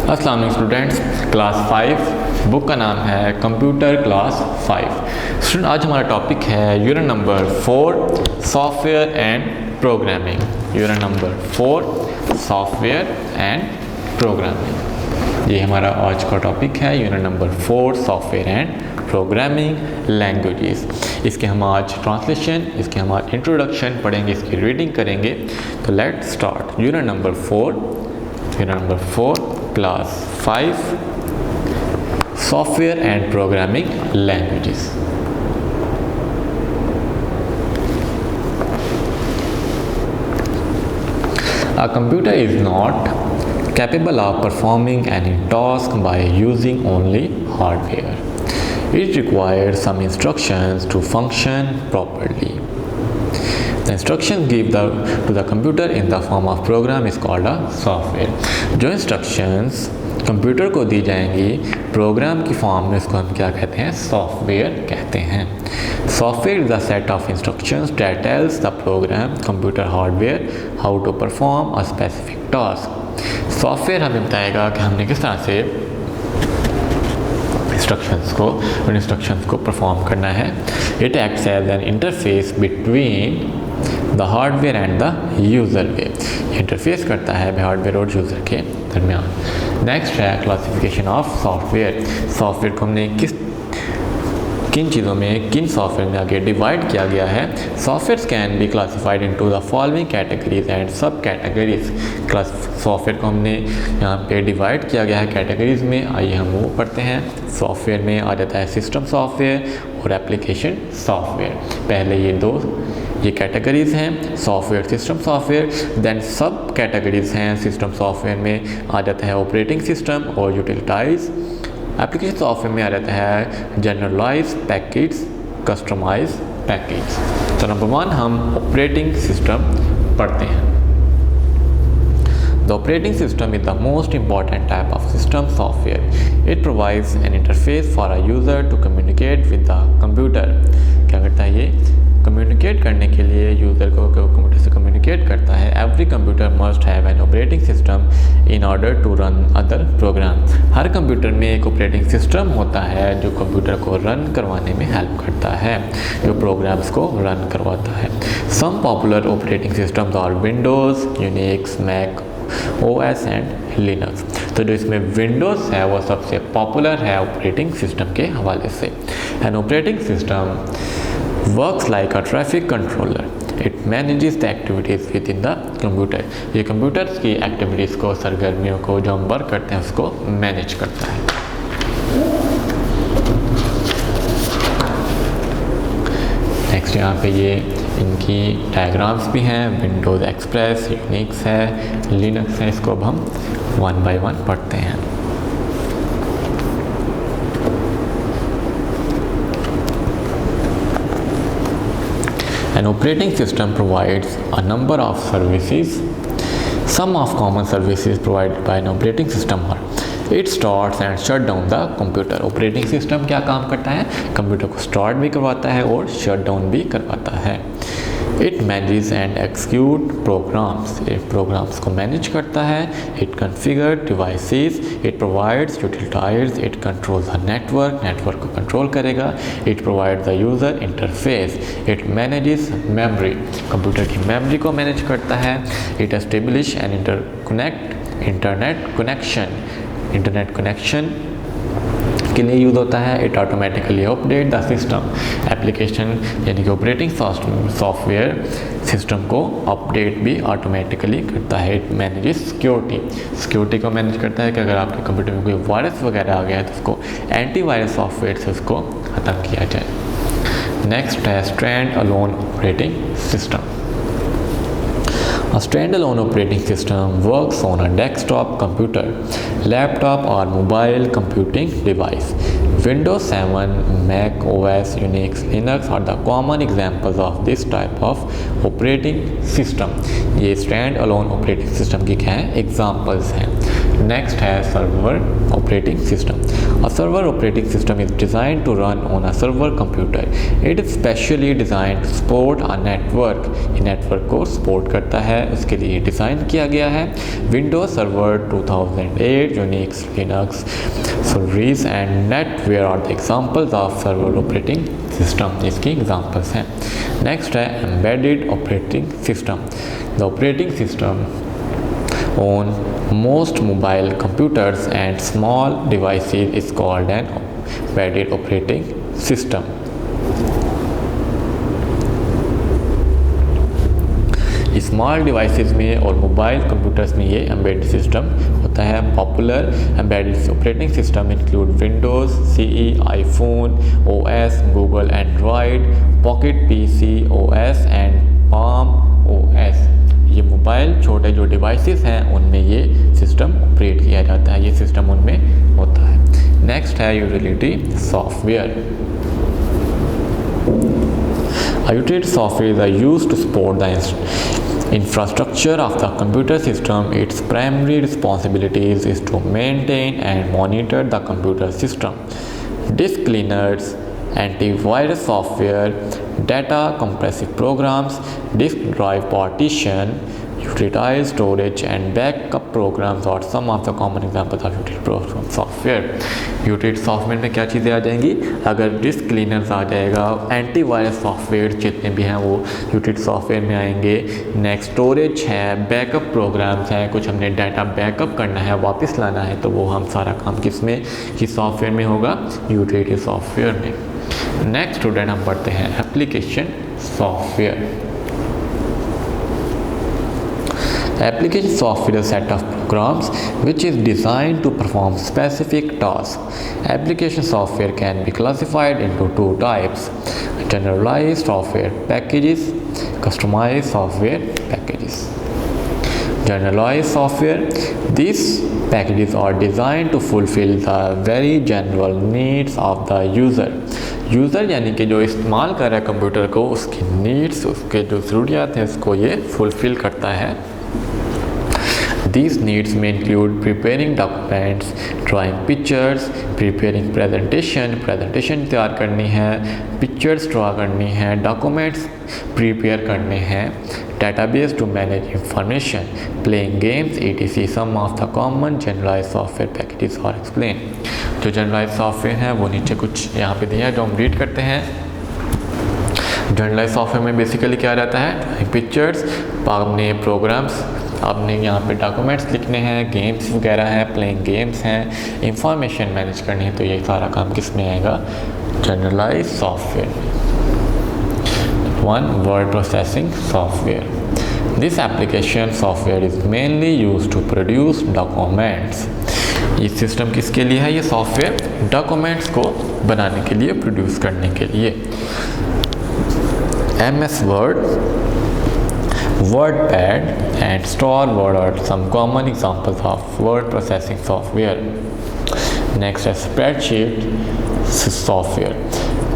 अस्सलाम वालेकुम students, class 5 book का नाम है कंप्यूटर क्लास 5। स्टूडेंट आज हमारा टॉपिक है unit number 4 software and programming. Unit number 4 software and programming, ये हमारा आज का टॉपिक है। Unit number 4 software and programming languages. इसके हम आज ट्रांसलेशन, इसके हम आज इंट्रोडक्शन पढ़ेंगे, इसकी रीडिंग करेंगे। तो let start. Unit number 4 class 5 software and programming languages. A computer is not capable of performing any task by using only hardware. It requires some instructions to function properly. The instructions given to the computer in the form of program is called a software. जो instructions computer को दी जाएंगी programme की form में, उसको हम क्या कहते हैं? सॉफ्टवेयर कहते हैं। Software is the set of instructions that tells the program computer hardware how to perform a specific task. Software हमें बताएगा कि हमने किस तरह से इंस्ट्रक्शंस को परफॉर्म करना है। It acts as an interface between the hardware and the user way. Interface करता है हार्डवेयर और यूज़र के दरमियान। नेक्स्ट है क्लासिफिकेशन ऑफ सॉफ्टवेयर। सॉफ्टवेयर को हमने किन चीज़ों में, किन सॉफ्टवेयर में आगे डिवाइड किया गया है। Software can be classified into the following categories and सब कैटेगरीज। सॉफ्टवेयर को हमने यहाँ पे डिवाइड किया गया है कैटेगरीज में। आइए हम वो पढ़ते हैं। सॉफ्टवेयर में आ जाता है सिस्टम सॉफ्टवेयर और एप्लीकेशन सॉफ्टवेयर। पहले ये कैटेगरीज हैं, सॉफ्टवेयर, सिस्टम सॉफ्टवेयर। देन सब कैटेगरीज हैं। सिस्टम सॉफ्टवेयर में आ जाता है ऑपरेटिंग सिस्टम और यूटिलिटाइज। एप्लीकेशन सॉफ्टवेयर में आ जाता है जनरलाइज पैकेज, कस्टमाइज पैकेज। तो नंबर 1 हम ऑपरेटिंग सिस्टम पढ़ते हैं। The operating system is the most important type of system software. It provides an interface for a user to communicate with the computer. क्या करता है ये? कम्युनिकेट करने के लिए यूज़र को कंप्यूटर से कम्युनिकेट करता है। Every computer must have an operating system in order to run other program. हर कंप्यूटर में एक ऑपरेटिंग सिस्टम होता है जो कंप्यूटर को रन करवाने में हेल्प करता है, जो प्रोग्राम्स को रन करवाता है। Some popular operating systems are Windows, Unix, Mac OS and Linux. तो जो इसमें विंडोज़ है वो सबसे पॉपुलर है ऑपरेटिंग सिस्टम के हवाले से। N operating system works like a traffic controller. It manages the activities with in the computer. ये कंप्यूटर्स की एक्टिविटीज़ को, सरगर्मियों को जो हम वर्क करते हैं उसको मैनेज करता है। नेक्स्ट यहाँ पे ये इनकी डायग्राम्स भी हैं। विंडोज़ एक्सप्रेस, यूनिक्स है, लिनक्स है। इसको अब हम 1 by 1 पढ़ते हैं। An operating system provides a number of services. Some of common services provided by an operating system are It starts and shut down the computer. Operating system क्या काम करता है? कंप्यूटर को स्टार्ट भी करवाता है और शट डाउन भी करवाता है। It manage and execute programs. Programs को मैनेज करता है। It configure devices. It provides utilities. It controls the network को कंट्रोल करेगा। It provides the user interface. It manages memory. Computer की मेमोरी को मैनेज करता है। It establish an internet connection के लिए यूज़ होता है। It automatically update the system. Application यानी कि ऑपरेटिंग सॉफ्टवेयर सिस्टम को अपडेट भी ऑटोमेटिकली करता है। इट मैनेजेस सिक्योरिटी को मैनेज करता है कि अगर आपके कंप्यूटर में कोई वायरस वगैरह आ गया है तो उसको एंटीवायरस सॉफ्टवेयर से उसको ख़त्म किया जाए। नेक्स्ट है stand alone operating system. A standalone operating system works on a desktop computer, laptop or mobile computing device. Windows 7, Mac OS, Unix, Linux are the common examples of this type of operating system. ये stand alone operating system की क्या है? Examples हैं। Next है server operating system. A server operating system is designed to run on a server computer. It is specially designed to support a network. ये network को support करता है, उसके लिए डिज़ाइन किया गया है. Windows Server 2008, Unix, Linux, Solaris and NetWare are the examples of server operating system. इसकी examples हैं. Next है embedded operating system. The operating system on most mobile computers and small devices is called an embedded operating system. Small devices में और mobile computers में ये embedded system होता है. Popular embedded operating system include Windows CE, iPhone OS, Google Android, pocket PC OS and Palm OS. ये mobile छोटे जो devices हैं उनमें ये सिस्टम ऑपरेट किया जाता है, ये सिस्टम उनमें होता है. नेक्स्ट है utility software. Utility software are used to support the infrastructure of the computer system. Its primary responsibilities is to maintain and monitor the computer system. Disk cleaners, antivirus software, data compressive programs, disk drive partition, utility storage and backup programs are some of the common examples of utility program software. Utility software में क्या चीज़ें आ जाएंगी? अगर disc cleaners आ जाएगा, antivirus software जितने भी हैं वो यूटिलिटी सॉफ्टवेयर में आएंगे. नेक्स्ट स्टोरेज है, बैकअप प्रोग्राम्स हैं, कुछ हमने डाटा बैकअप करना है, वापस लाना है, तो वो हम सारा काम किस में, किस सॉफ्टवेयर में होगा? यूटिलिटी सॉफ्टवेयर में. नेक्स्ट स्टूडेंट हम पढ़ते हैं application software. Application software is a set of programs which is designed to perform specific tasks. Application software can be classified into two types: generalized software packages, customized software packages. Generalized software, these packages are designed to fulfill the very general needs of the user. User यानी कि जो इस्तेमाल कर रहा है computer को, उसकी needs, उसके जो ज़रूरियात हैं उसको ये फुलफ़िल करता है. These needs may include preparing documents, drawing pictures, preparing presentation तैयार करनी है, pictures draw करनी है, documents prepare करने हैं, database to manage information, playing games etc. Some of the common generalized software packages are explained. जो generalized software हैं वो नीचे कुछ यहाँ पे दिया है जो हम रीड करते हैं. जनरलाइज सॉफ्टवेयर में बेसिकली क्या रहता है? पिक्चर्स, आपने प्रोग्राम्स, आपने यहाँ पे डॉक्यूमेंट्स लिखने हैं, गेम्स वगैरह हैं, प्लेइंग गेम्स हैं, इंफॉर्मेशन मैनेज करनी है, तो ये सारा काम किस में आएगा? Generalize software. One, word processing software. This application software is mainly use to produce documents. ये सिस्टम किसके लिए है? ये सॉफ्टवेयर डॉक्यूमेंट्स को बनाने के लिए, प्रोड्यूस करने के लिए. MS Word, WordPad and StoreWord are some common examples of word processing software. Next is spreadsheet software.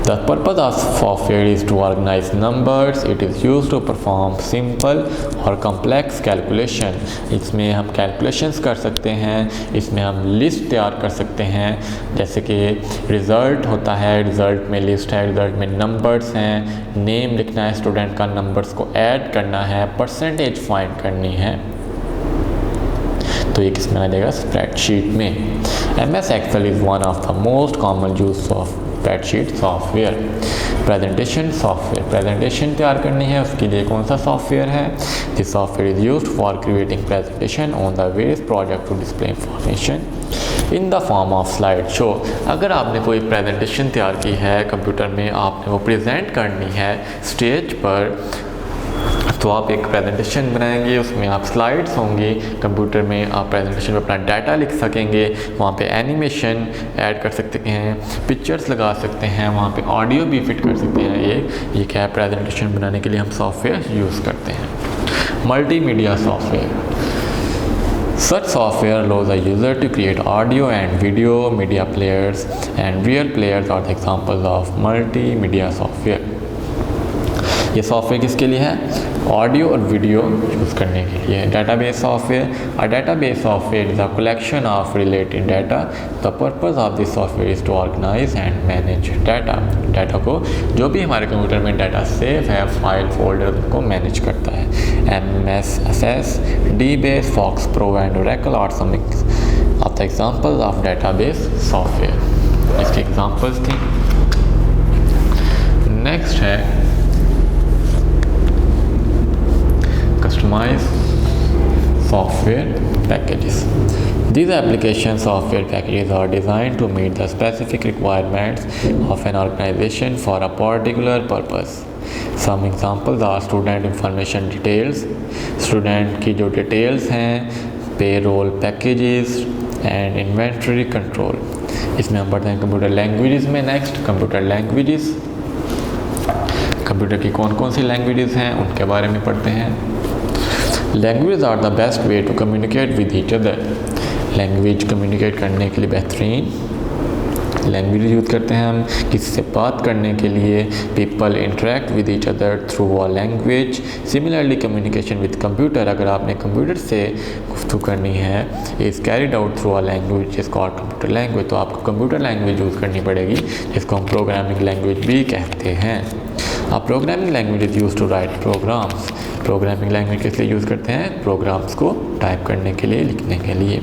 The purpose of software is to organize numbers. It is used to perform simple और complex calculation. इसमें हम calculations कर सकते हैं, इसमें हम list तैयार कर सकते हैं. जैसे कि result होता है, result में list है, result में numbers हैं, name लिखना है student का, numbers को add करना है, percentage find करनी है, तो ये किस में आ जाएगा? स्प्रेडशीट में. MS Excel is one of the most common use of spreadsheet software. Presentation software, presentation तैयार करनी है, उसके लिए कौन सा सॉफ्टवेयर है? This software is used for creating presentation on the various project to display information in the form of slide show. अगर आपने कोई प्रेजेंटेशन तैयार की है कंप्यूटर में, आपने वो प्रेजेंट करनी है स्टेज पर, तो आप एक प्रेजेंटेशन बनाएंगे, उसमें आप स्लाइड्स होंगी, कंप्यूटर में आप प्रेजेंटेशन में अपना डाटा लिख सकेंगे, वहाँ पे एनिमेशन ऐड कर सकते हैं, पिक्चर्स लगा सकते हैं, वहाँ पे ऑडियो भी फिट कर सकते हैं. ये क्या है? प्रेजेंटेशन बनाने के लिए हम सॉफ्टवेयर यूज़ करते हैं. Multimedia software. Such software allows a user to create audio and video, media players and real players are the examples of multimedia software. ये सॉफ्टवेयर किसके लिए है? ऑडियो और वीडियो यूज़ करने के लिए। Database software, a database software is a collection of related data. The purpose of this software is to organize and manage data को, जो भी हमारे कंप्यूटर में डाटा सेव है, फाइल फोल्डर को मैनेज करता है। MS Access, DBase, Fox Pro and Oracle are some of the examples of database software। इसके एग्जाम्पल्स थी। नेक्स्ट है customize software packages. These application software packages are designed to meet the specific requirements of an organization for a particular purpose। Some examples are student information details, student की जो details हैं, payroll packages and inventory control. इसमें हम पढ़ते हैं computer languages में। Next computer languages, computer की कौन कौन सी लैंग्वेजेस हैं उनके बारे में पढ़ते हैं। Language are the best way to communicate with each other. Language communicate करने के लिए बेहतरीन लैंग्वेज यूज़ करते हैं हम किसी से बात करने के लिए। People interact with each other through a language. Similarly communication with computer, अगर आपने कंप्यूटर से गुफ्तगू करनी है, is carried out through a language is called computer language. तो आपको कंप्यूटर लैंग्वेज यूज़ करनी पड़ेगी, जिसको हम प्रोग्रामिंग लैंग्वेज भी कहते हैं। अब programming language is use to write programs. Programming language किस लिए यूज़ करते हैं? प्रोग्राम्स को टाइप करने के लिए, लिखने के लिए।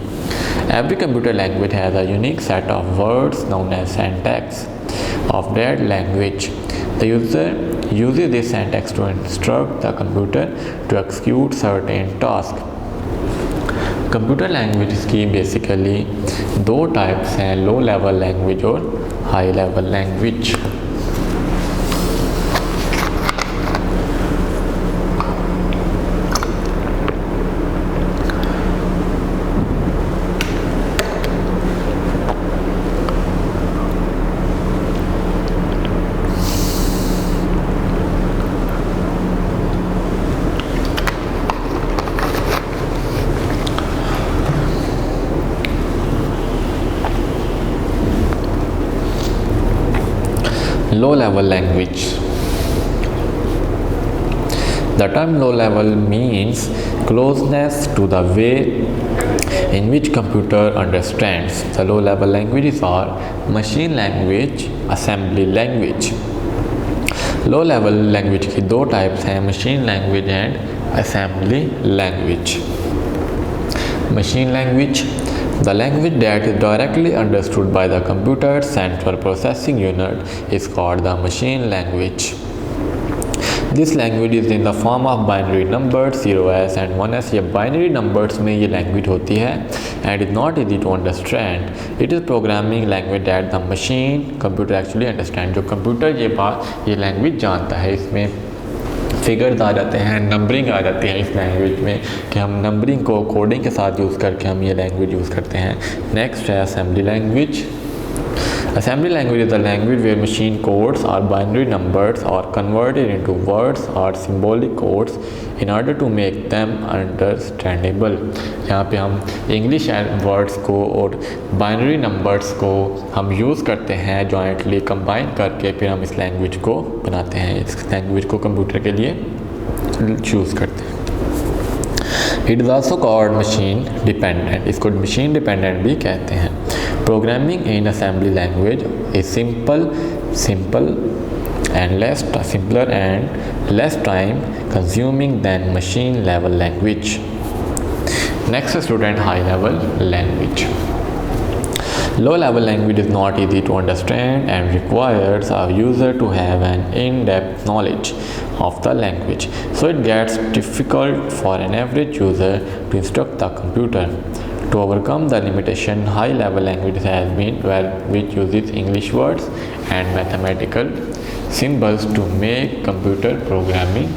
Every computer language has a unique set of words known as syntax of that language. The user uses this syntax to instruct the computer to execute certain tasks। Computer language की basically दो types हैं, low level language और high level language. Low level language. The term low level means closeness to the way in which computer understands। The low level languages are machine language, assembly language। Low level language की दो types हैं, machine language and assembly language। Machine language, the language that is directly understood by the computer's central processing unit, is called the machine language। This language is in the form of binary numbers 0s and 1s। ये binary numbers में ये language होती है and is not easy to understand। It is programming language that the machine computer actually understand। जो computer ये language जानता है, इसमें फिगर्स आ जाते हैं, नंबरिंग आ जाती है इस लैंग्वेज में, कि हम नंबरिंग को कोडिंग के साथ यूज़ करके हम ये लैंग्वेज यूज़ करते हैं। नेक्स्ट है assembly language. Assembly language is the language where machine codes or binary numbers are converted into words or symbolic codes in order to make them understandable। यहाँ पे हम इंग्लिश वर्ड्स को और binary numbers को हम use करते हैं jointly combine करके, फिर हम इस लैंग्वेज को बनाते हैं, इस लैंग्वेज को कंप्यूटर के लिए चूज़ करते हैं। It is also called machine dependent, इसको मशीन डिपेंडेंट भी कहते हैं। Programming in assembly language is simple and simpler and less time consuming than machine level language। Next student, high level language। Low level language is not easy to understand and requires a user to have an in-depth knowledge of the language, so it gets difficult for an average user to instruct the computer। To overcome the limitation, high level language has been developed which uses English words and mathematical symbols to make computer programming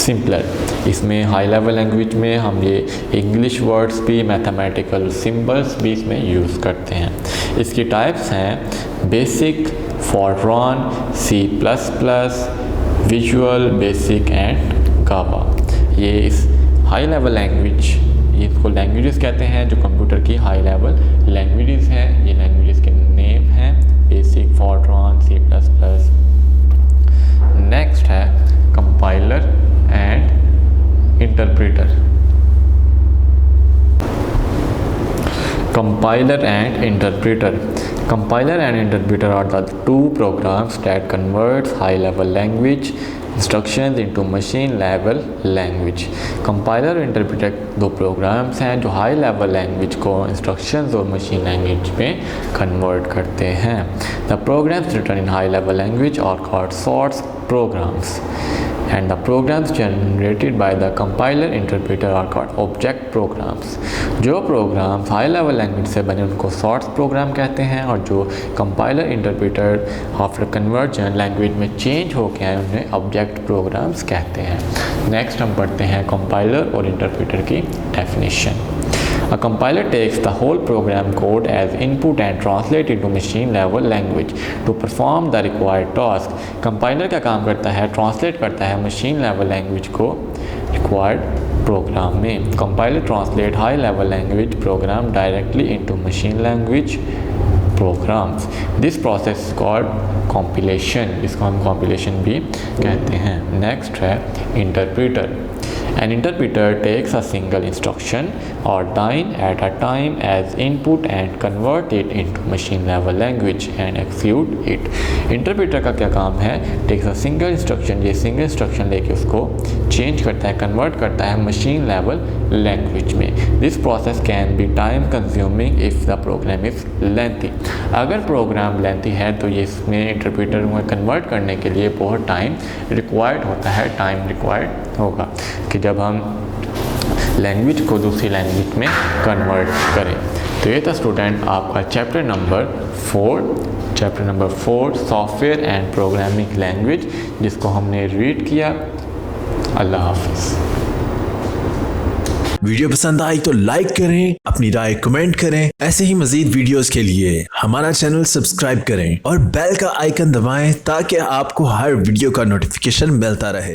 simpler। इसमें high level language में हम ये English words भी, mathematical symbols भी इसमें use करते हैं। इसकी टाइप्स हैं basic, Fortran, C++, visual basic and गावा। ये इस हाई लेवल लैंग्वेज, इसको लैंग्वेजेस कहते हैं जो कंप्यूटर की हाई लेवल लैंग्वेजेस हैं। ये लैंग्वेजेस के नेम हैं बेसिक, फोर्ट्रॉन, C++। नेक्स्ट है compiler and interpreter. Compiler and interpreter. Compiler and interpreter are the two programs that converts high-level language instructions into machine-level language. Compiler और interpreter दो programs हैं जो high-level language को instructions और machine language में convert करते हैं. The programs written in high-level language are called source programs. And the programs generated by the compiler interpreter are called object programs. जो programs high level language से बने उनको source program कहते हैं और जो compiler interpreter after conversion language में change हो गया है उन्हें object programs कहते हैं. Next हम पढ़ते हैं compiler और interpreter की definition. A compiler takes the whole program code as input and translate into machine level language to perform the required task. Compiler क्या काम करता है? Translate करता है machine level language को required program में. Compiler translate high level language program directly into machine language programs. This process is called compilation. इसको हम compilation भी कहते हैं. Next है interpreter. An interpreter takes a single instruction or line at a time as input and convert it into machine level language and execute it. Interpreter का क्या काम है? Takes a single instruction, ये single instruction लेके उसको change करता है, convert करता है machine level language में. This process can be time consuming if the program is lengthy. अगर program lengthy है तो ये इसमें interpreter में convert करने के लिए बहुत time required होता है, time required होगा कि जब हम लैंग्वेज को दूसरी लैंग्वेज में कन्वर्ट करें. तो ये था स्टूडेंट आपका chapter number 4 software and programming language जिसको हमने रीड किया. अल्लाह हाफिज़. वीडियो पसंद आई तो लाइक करें, अपनी राय कमेंट करें. ऐसे ही मजीद वीडियोस के लिए हमारा चैनल सब्सक्राइब करें और बेल का आइकन दबाएं ताकि आपको हर वीडियो का नोटिफिकेशन मिलता रहे.